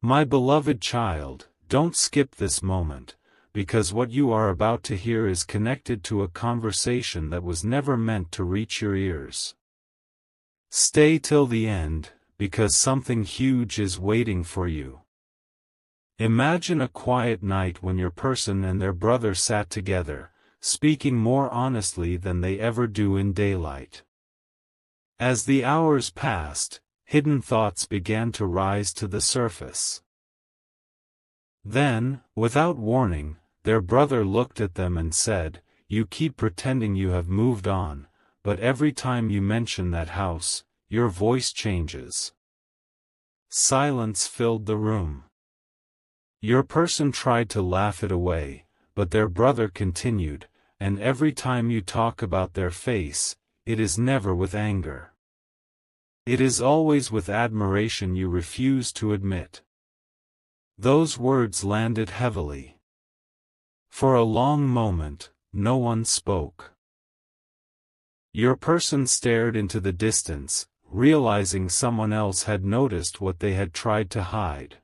My beloved child, don't skip this moment, because what you are about to hear is connected to a conversation that was never meant to reach your ears. Stay till the end, because something huge is waiting for you. Imagine a quiet night when your person and their brother sat together, speaking more honestly than they ever do in daylight. As the hours passed, hidden thoughts began to rise to the surface. Then, without warning, their brother looked at them and said, "You keep pretending you have moved on, but every time you mention that house, your voice changes." Silence filled the room. Your person tried to laugh it away, but their brother continued, "And every time you talk about their face, it is never with anger. It is always with admiration you refuse to admit." Those words landed heavily. For a long moment, no one spoke. Your person stared into the distance, realizing someone else had noticed what they had tried to hide.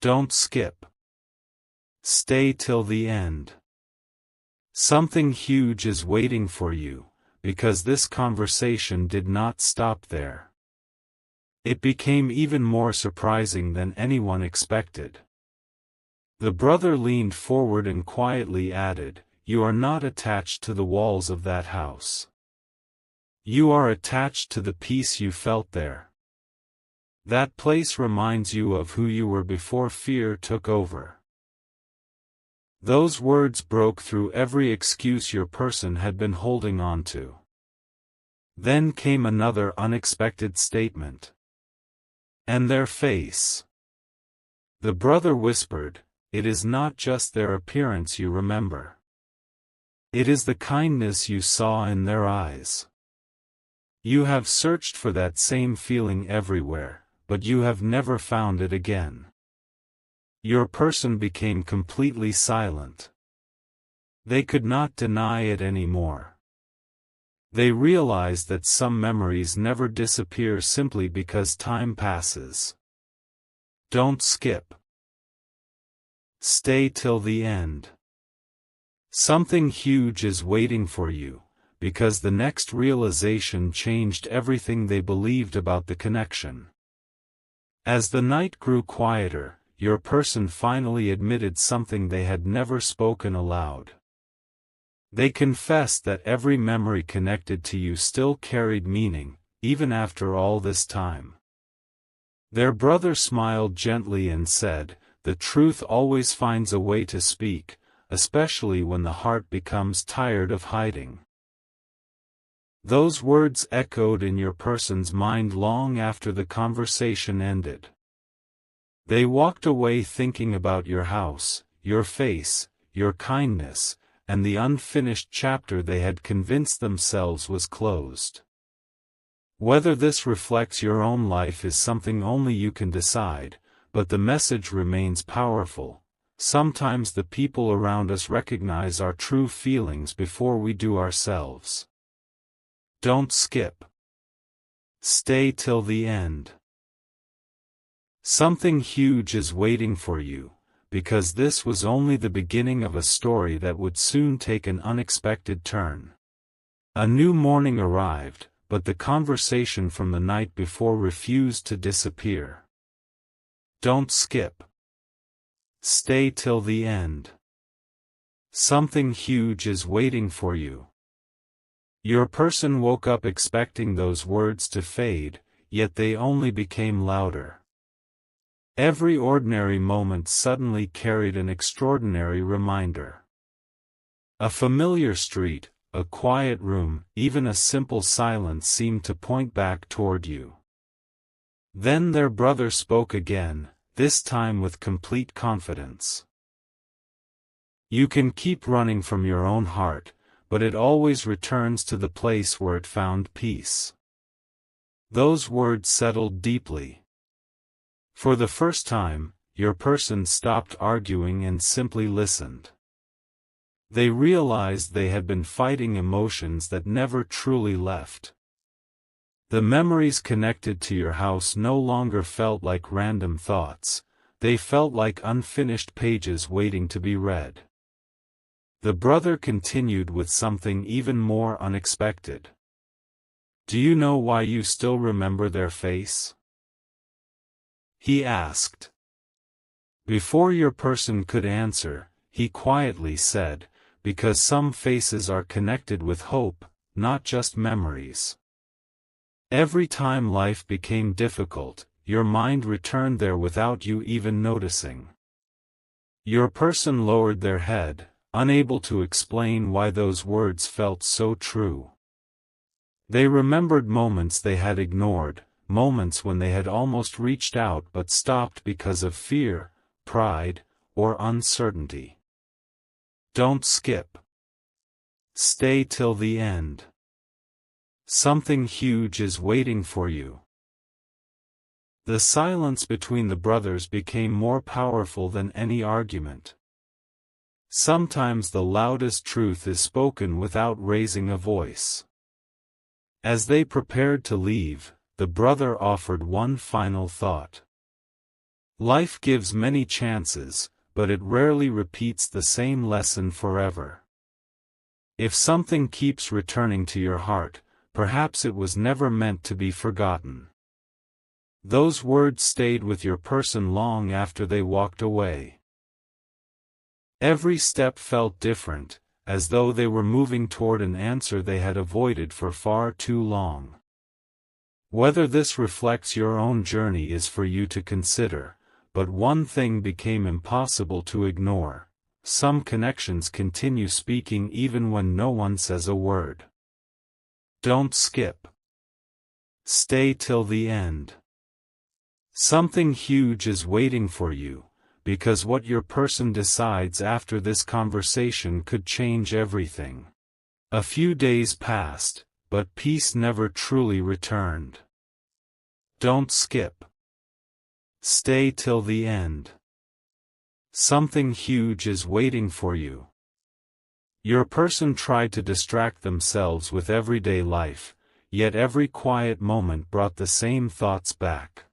Don't skip. Stay till the end. Something huge is waiting for you, because this conversation did not stop there. It became even more surprising than anyone expected. The brother leaned forward and quietly added, "You are not attached to the walls of that house. You are attached to the peace you felt there. That place reminds you of who you were before fear took over." Those words broke through every excuse your person had been holding on to. Then came another unexpected statement. "And their face." The brother whispered, "It is not just their appearance you remember. It is the kindness you saw in their eyes. You have searched for that same feeling everywhere, but you have never found it again." Your person became completely silent. They could not deny it anymore. They realized that some memories never disappear simply because time passes. Don't skip. Stay till the end. Something huge is waiting for you, because the next realization changed everything they believed about the connection. As the night grew quieter, your person finally admitted something they had never spoken aloud. They confessed that every memory connected to you still carried meaning, even after all this time. Their brother smiled gently and said, "The truth always finds a way to speak, especially when the heart becomes tired of hiding." Those words echoed in your person's mind long after the conversation ended. They walked away thinking about your house, your face, your kindness, and the unfinished chapter they had convinced themselves was closed. Whether this reflects your own life is something only you can decide, but the message remains powerful. Sometimes the people around us recognize our true feelings before we do ourselves. Don't skip. Stay till the end. Something huge is waiting for you, because this was only the beginning of a story that would soon take an unexpected turn. A new morning arrived, but the conversation from the night before refused to disappear. Don't skip. Stay till the end. Something huge is waiting for you. Your person woke up expecting those words to fade, yet they only became louder. Every ordinary moment suddenly carried an extraordinary reminder. A familiar street, a quiet room, even a simple silence seemed to point back toward you. Then their brother spoke again, this time with complete confidence. "You can keep running from your own heart, but it always returns to the place where it found peace." Those words settled deeply. For the first time, your person stopped arguing and simply listened. They realized they had been fighting emotions that never truly left. The memories connected to your house no longer felt like random thoughts, they felt like unfinished pages waiting to be read. The brother continued with something even more unexpected. Do you know why you still remember their face? He asked. Before your person could answer, he quietly said, because some faces are connected with hope, not just memories. Every time life became difficult, your mind returned there without you even noticing. Your person lowered their head, unable to explain why those words felt so true. They remembered moments they had ignored, moments when they had almost reached out but stopped because of fear, pride, or uncertainty. Don't skip. Stay till the end. Something huge is waiting for you. The silence between the brothers became more powerful than any argument. Sometimes the loudest truth is spoken without raising a voice. As they prepared to leave, the brother offered one final thought. Life gives many chances, but it rarely repeats the same lesson forever. If something keeps returning to your heart, perhaps it was never meant to be forgotten. Those words stayed with your person long after they walked away. Every step felt different, as though they were moving toward an answer they had avoided for far too long. Whether this reflects your own journey is for you to consider, but one thing became impossible to ignore: some connections continue speaking even when no one says a word. Don't skip. Stay till the end. Something huge is waiting for you, because what your person decides after this conversation could change everything. A few days passed, but peace never truly returned. Don't skip. Stay till the end. Something huge is waiting for you. Your person tried to distract themselves with everyday life, yet every quiet moment brought the same thoughts back.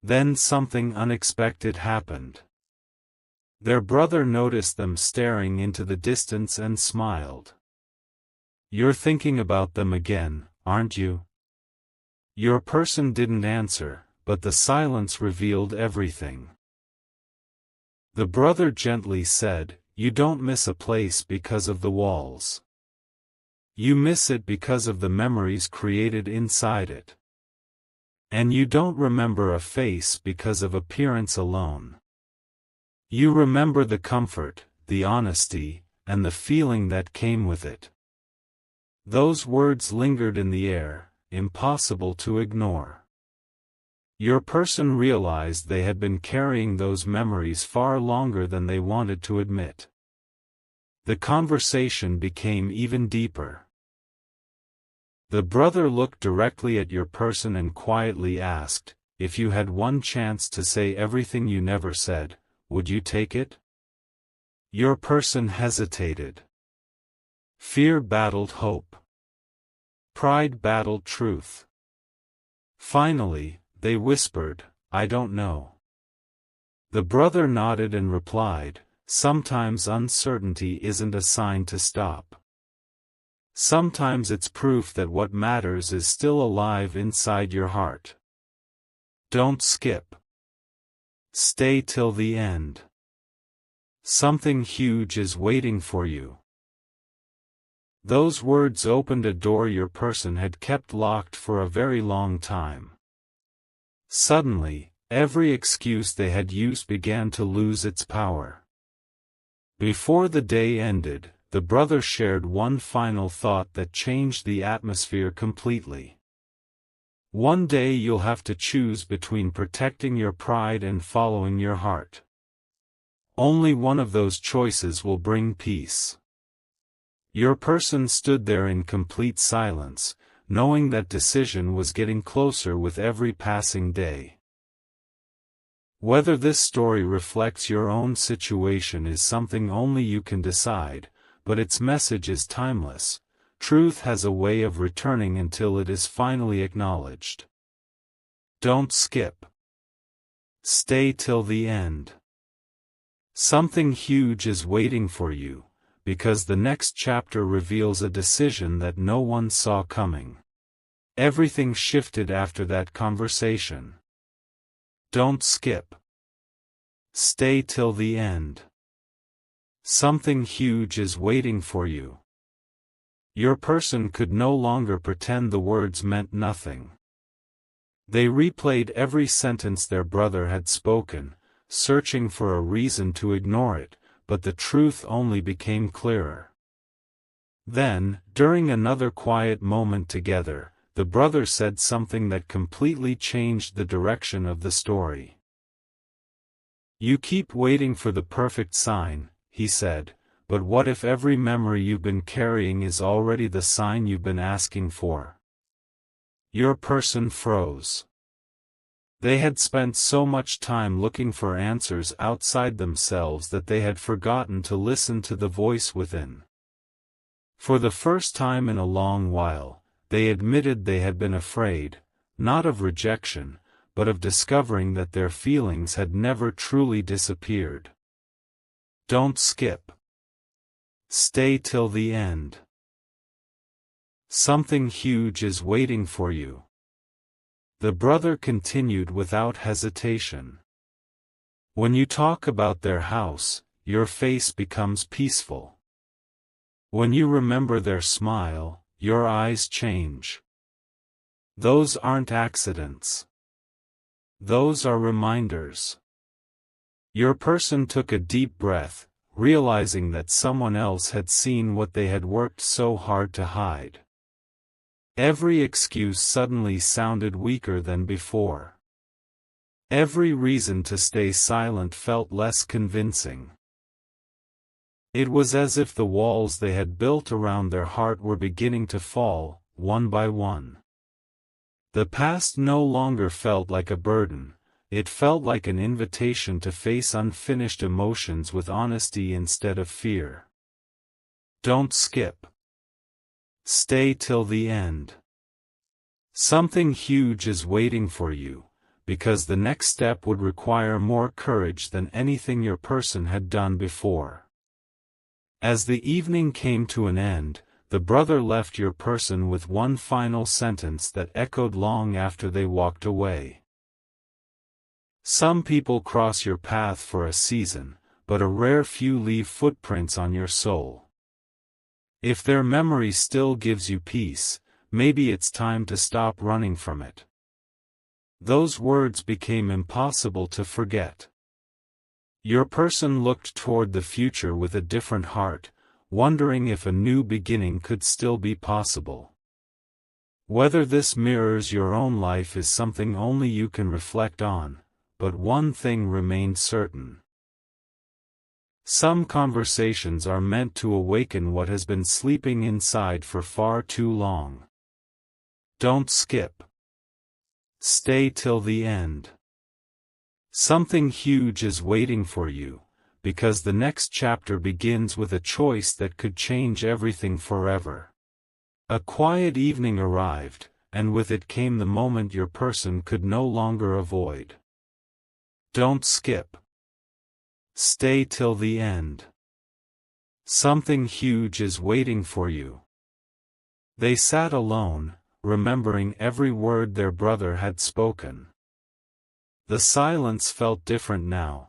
Then something unexpected happened. Their brother noticed them staring into the distance and smiled. You're thinking about them again, aren't you? Your person didn't answer, but the silence revealed everything. The brother gently said, You don't miss a place because of the walls. You miss it because of the memories created inside it. And you don't remember a face because of appearance alone. You remember the comfort, the honesty, and the feeling that came with it. Those words lingered in the air, impossible to ignore. Your person realized they had been carrying those memories far longer than they wanted to admit. The conversation became even deeper. The brother looked directly at your person and quietly asked, If you had one chance to say everything you never said, would you take it? Your person hesitated. Fear battled hope. Pride battled truth. Finally, they whispered, I don't know. The brother nodded and replied, Sometimes uncertainty isn't a sign to stop. Sometimes it's proof that what matters is still alive inside your heart. Don't skip. Stay till the end. Something huge is waiting for you. Those words opened a door your person had kept locked for a very long time. Suddenly, every excuse they had used began to lose its power. Before the day ended, the brother shared one final thought that changed the atmosphere completely. One day you'll have to choose between protecting your pride and following your heart. Only one of those choices will bring peace. Your person stood there in complete silence, knowing that decision was getting closer with every passing day. Whether this story reflects your own situation is something only you can decide, but its message is timeless. Truth has a way of returning until it is finally acknowledged. Don't skip. Stay till the end. Something huge is waiting for you, because the next chapter reveals a decision that no one saw coming. Everything shifted after that conversation. Don't skip. Stay till the end. Something huge is waiting for you. Your person could no longer pretend the words meant nothing. They replayed every sentence their brother had spoken, searching for a reason to ignore it, but the truth only became clearer. Then, during another quiet moment together, the brother said something that completely changed the direction of the story. You keep waiting for the perfect sign, he said, but what if every memory you've been carrying is already the sign you've been asking for? Your person froze. They had spent so much time looking for answers outside themselves that they had forgotten to listen to the voice within. For the first time in a long while, they admitted they had been afraid, not of rejection, but of discovering that their feelings had never truly disappeared. Don't skip. Stay till the end. Something huge is waiting for you. The brother continued without hesitation. When you talk about their house, your face becomes peaceful. When you remember their smile, your eyes change. Those aren't accidents. Those are reminders. Your person took a deep breath, realizing that someone else had seen what they had worked so hard to hide. Every excuse suddenly sounded weaker than before. Every reason to stay silent felt less convincing. It was as if the walls they had built around their heart were beginning to fall, one by one. The past no longer felt like a burden. It felt like an invitation to face unfinished emotions with honesty instead of fear. Don't skip. Stay till the end. Something huge is waiting for you, because the next step would require more courage than anything your person had done before. As the evening came to an end, the brother left your person with one final sentence that echoed long after they walked away. Some people cross your path for a season, but a rare few leave footprints on your soul. If their memory still gives you peace, maybe it's time to stop running from it. Those words became impossible to forget. Your person looked toward the future with a different heart, wondering if a new beginning could still be possible. Whether this mirrors your own life is something only you can reflect on. But one thing remained certain. Some conversations are meant to awaken what has been sleeping inside for far too long. Don't skip. Stay till the end. Something huge is waiting for you, because the next chapter begins with a choice that could change everything forever. A quiet evening arrived, and with it came the moment your person could no longer avoid. Don't skip. Stay till the end. Something huge is waiting for you. They sat alone, remembering every word their brother had spoken. The silence felt different now.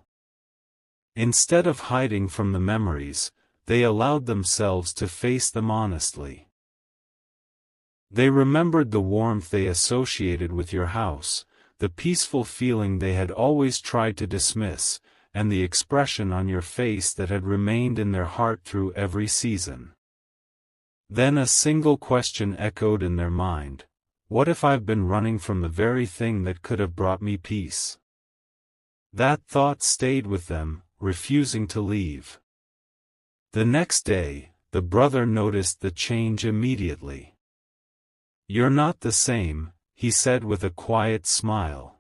Instead of hiding from the memories, they allowed themselves to face them honestly. They remembered the warmth they associated with your house, the peaceful feeling they had always tried to dismiss, and the expression on your face that had remained in their heart through every season. Then a single question echoed in their mind: what if I've been running from the very thing that could have brought me peace? That thought stayed with them, refusing to leave. The next day, the brother noticed the change immediately. "You're not the same," he said with a quiet smile.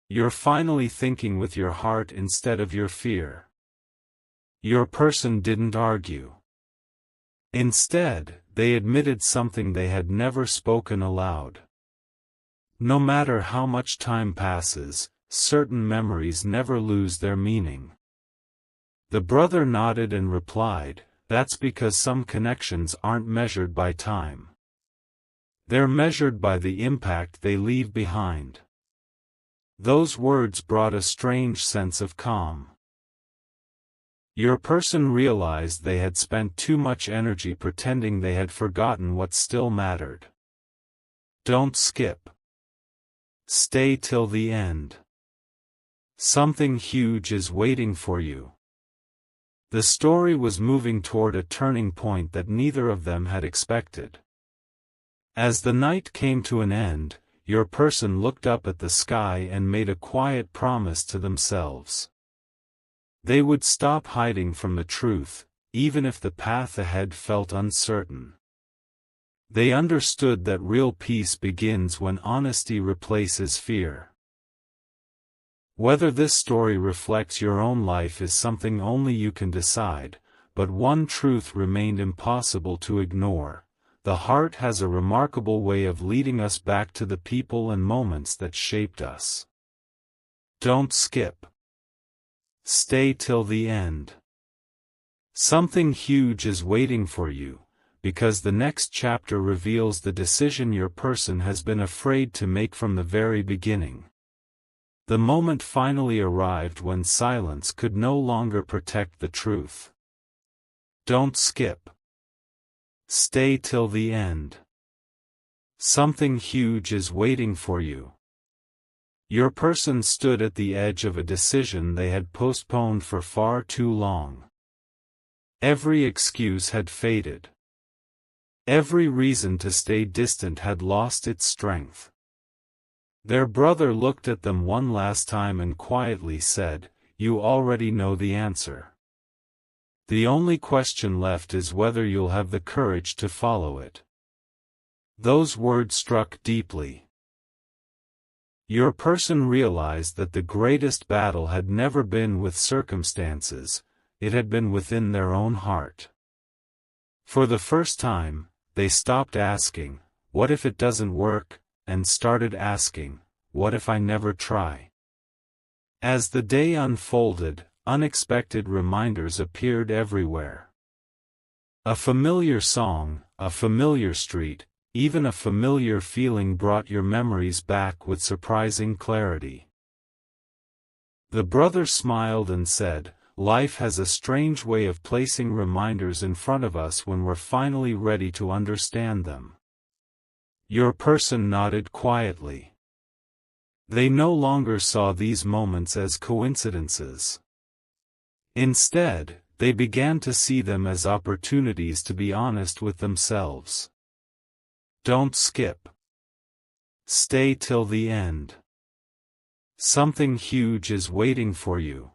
"You're finally thinking with your heart instead of your fear." Your person didn't argue. Instead, they admitted something they had never spoken aloud. No matter how much time passes, certain memories never lose their meaning. The brother nodded and replied, "That's because some connections aren't measured by time. They're measured by the impact they leave behind." Those words brought a strange sense of calm. Your person realized they had spent too much energy pretending they had forgotten what still mattered. Don't skip. Stay till the end. Something huge is waiting for you. The story was moving toward a turning point that neither of them had expected. As the night came to an end, your person looked up at the sky and made a quiet promise to themselves. They would stop hiding from the truth, even if the path ahead felt uncertain. They understood that real peace begins when honesty replaces fear. Whether this story reflects your own life is something only you can decide, but one truth remained impossible to ignore: the heart has a remarkable way of leading us back to the people and moments that shaped us. Don't skip. Stay till the end. Something huge is waiting for you, because the next chapter reveals the decision your person has been afraid to make from the very beginning. The moment finally arrived when silence could no longer protect the truth. Don't skip. Stay till the end. Something huge is waiting for you. Your person stood at the edge of a decision they had postponed for far too long. Every excuse had faded. Every reason to stay distant had lost its strength. Their brother looked at them one last time and quietly said, "You already know the answer. The only question left is whether you'll have the courage to follow it." Those words struck deeply. Your person realized that the greatest battle had never been with circumstances, it had been within their own heart. For the first time, they stopped asking, "What if it doesn't work?" and started asking, "What if I never try?" As the day unfolded, unexpected reminders appeared everywhere. A familiar song, a familiar street, even a familiar feeling brought your memories back with surprising clarity. The brother smiled and said, "Life has a strange way of placing reminders in front of us when we're finally ready to understand them." Your person nodded quietly. They no longer saw these moments as coincidences. Instead, they began to see them as opportunities to be honest with themselves. Don't skip. Stay till the end. Something huge is waiting for you.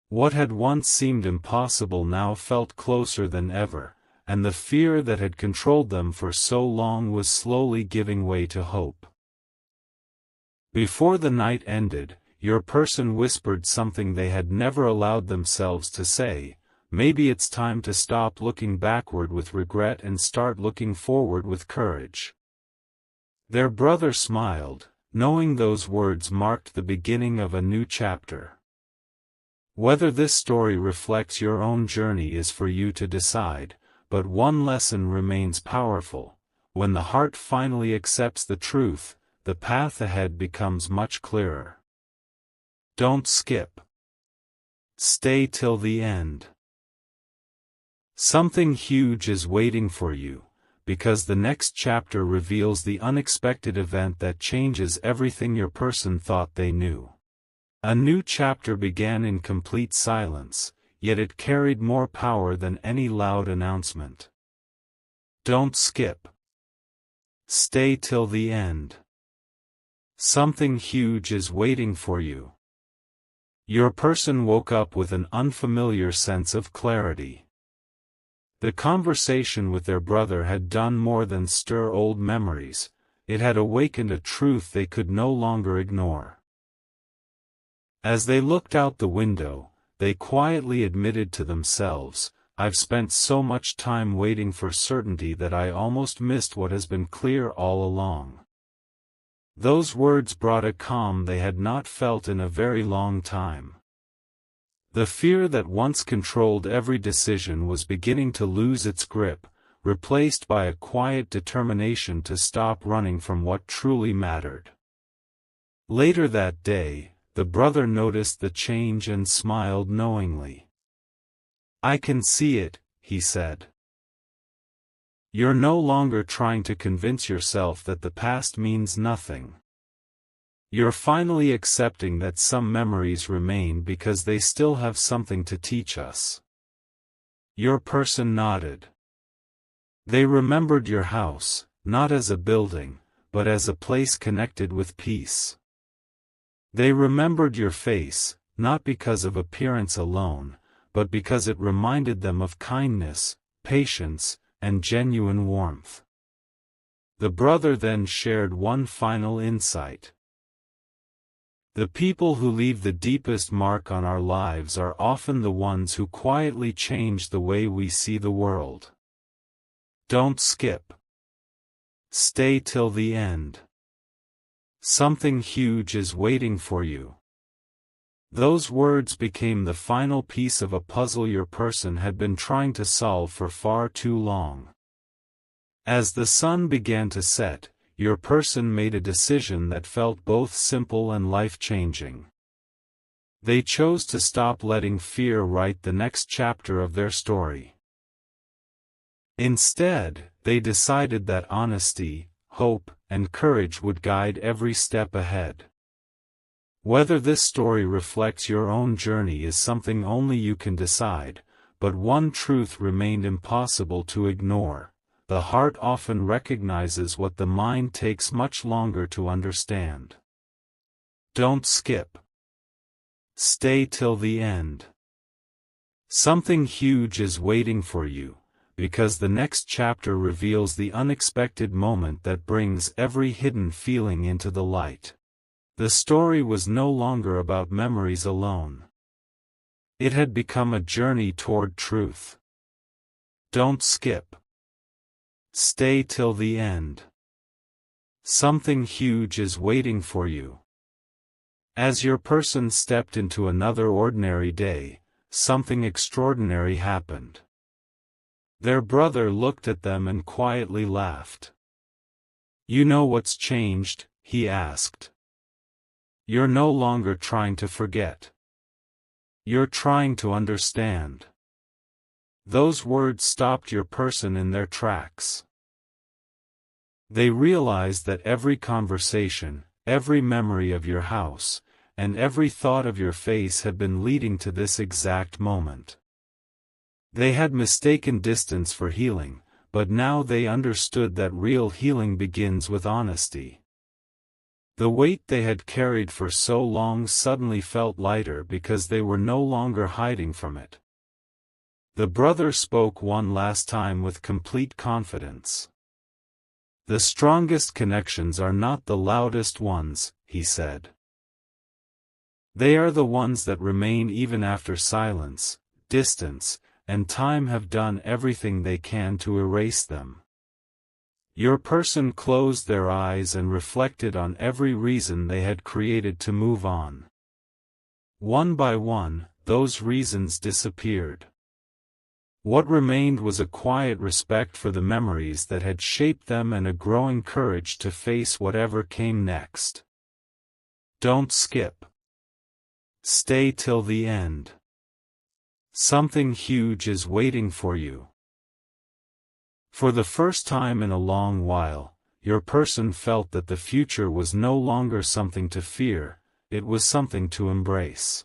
What had once seemed impossible now felt closer than ever, and the fear that had controlled them for so long was slowly giving way to hope. Before the night ended, your person whispered something they had never allowed themselves to say: "Maybe it's time to stop looking backward with regret and start looking forward with courage." Their brother smiled, knowing those words marked the beginning of a new chapter. Whether this story reflects your own journey is for you to decide, but one lesson remains powerful: when the heart finally accepts the truth, the path ahead becomes much clearer. Don't skip. Stay till the end. Something huge is waiting for you, because the next chapter reveals the unexpected event that changes everything your person thought they knew. A new chapter began in complete silence, yet it carried more power than any loud announcement. Don't skip. Stay till the end. Something huge is waiting for you. Your person woke up with an unfamiliar sense of clarity. The conversation with their brother had done more than stir old memories, it had awakened a truth they could no longer ignore. As they looked out the window, they quietly admitted to themselves, I've spent so much time waiting for certainty that I almost missed what has been clear all along." Those words brought a calm they had not felt in a very long time. The fear that once controlled every decision was beginning to lose its grip, replaced by a quiet determination to stop running from what truly mattered. Later that day, the brother noticed the change and smiled knowingly. "I can see it," he said. "You're no longer trying to convince yourself that the past means nothing. You're finally accepting that some memories remain because they still have something to teach us." Your person nodded. They remembered your house, not as a building, but as a place connected with peace. They remembered your face, not because of appearance alone, but because it reminded them of kindness, patience, and genuine warmth. The brother then shared one final insight. The people who leave the deepest mark on our lives are often the ones who quietly change the way we see the world. Don't skip. Stay till the end. Something huge is waiting for you. Those words became the final piece of a puzzle your person had been trying to solve for far too long. As the sun began to set, your person made a decision that felt both simple and life-changing. They chose to stop letting fear write the next chapter of their story. Instead, they decided that honesty, hope, and courage would guide every step ahead. Whether this story reflects your own journey is something only you can decide, but one truth remained impossible to ignore: the heart often recognizes what the mind takes much longer to understand. Don't skip. Stay till the end. Something huge is waiting for you, because the next chapter reveals the unexpected moment that brings every hidden feeling into the light. The story was no longer about memories alone. It had become a journey toward truth. Don't skip. Stay till the end. Something huge is waiting for you. As your person stepped into another ordinary day, something extraordinary happened. Their brother looked at them and quietly laughed. "You know what's changed?" he asked. "You're no longer trying to forget. You're trying to understand." Those words stopped your person in their tracks. They realized that every conversation, every memory of your house, and every thought of your face had been leading to this exact moment. They had mistaken distance for healing, but now they understood that real healing begins with honesty. The weight they had carried for so long suddenly felt lighter because they were no longer hiding from it. The brother spoke one last time with complete confidence. "The strongest connections are not the loudest ones," he said. "They are the ones that remain even after silence, distance, and time have done everything they can to erase them." Your person closed their eyes and reflected on every reason they had created to move on. One by one, those reasons disappeared. What remained was a quiet respect for the memories that had shaped them and a growing courage to face whatever came next. Don't skip. Stay till the end. Something huge is waiting for you. For the first time in a long while, your person felt that the future was no longer something to fear, it was something to embrace.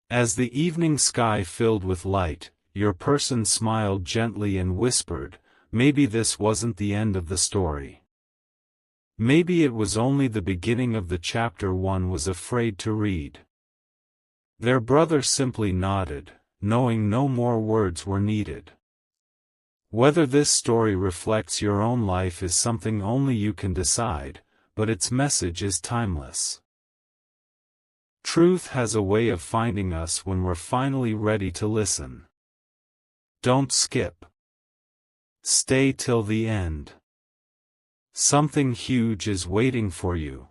As the evening sky filled with light, your person smiled gently and whispered, "Maybe this wasn't the end of the story. Maybe it was only the beginning of the chapter one was afraid to read." Their brother simply nodded, knowing no more words were needed. Whether this story reflects your own life is something only you can decide, but its message is timeless. Truth has a way of finding us when we're finally ready to listen. Don't skip. Stay till the end. Something huge is waiting for you.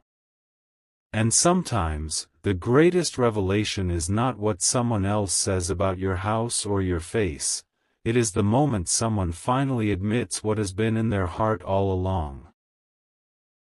And sometimes, the greatest revelation is not what someone else says about your house or your face, it is the moment someone finally admits what has been in their heart all along.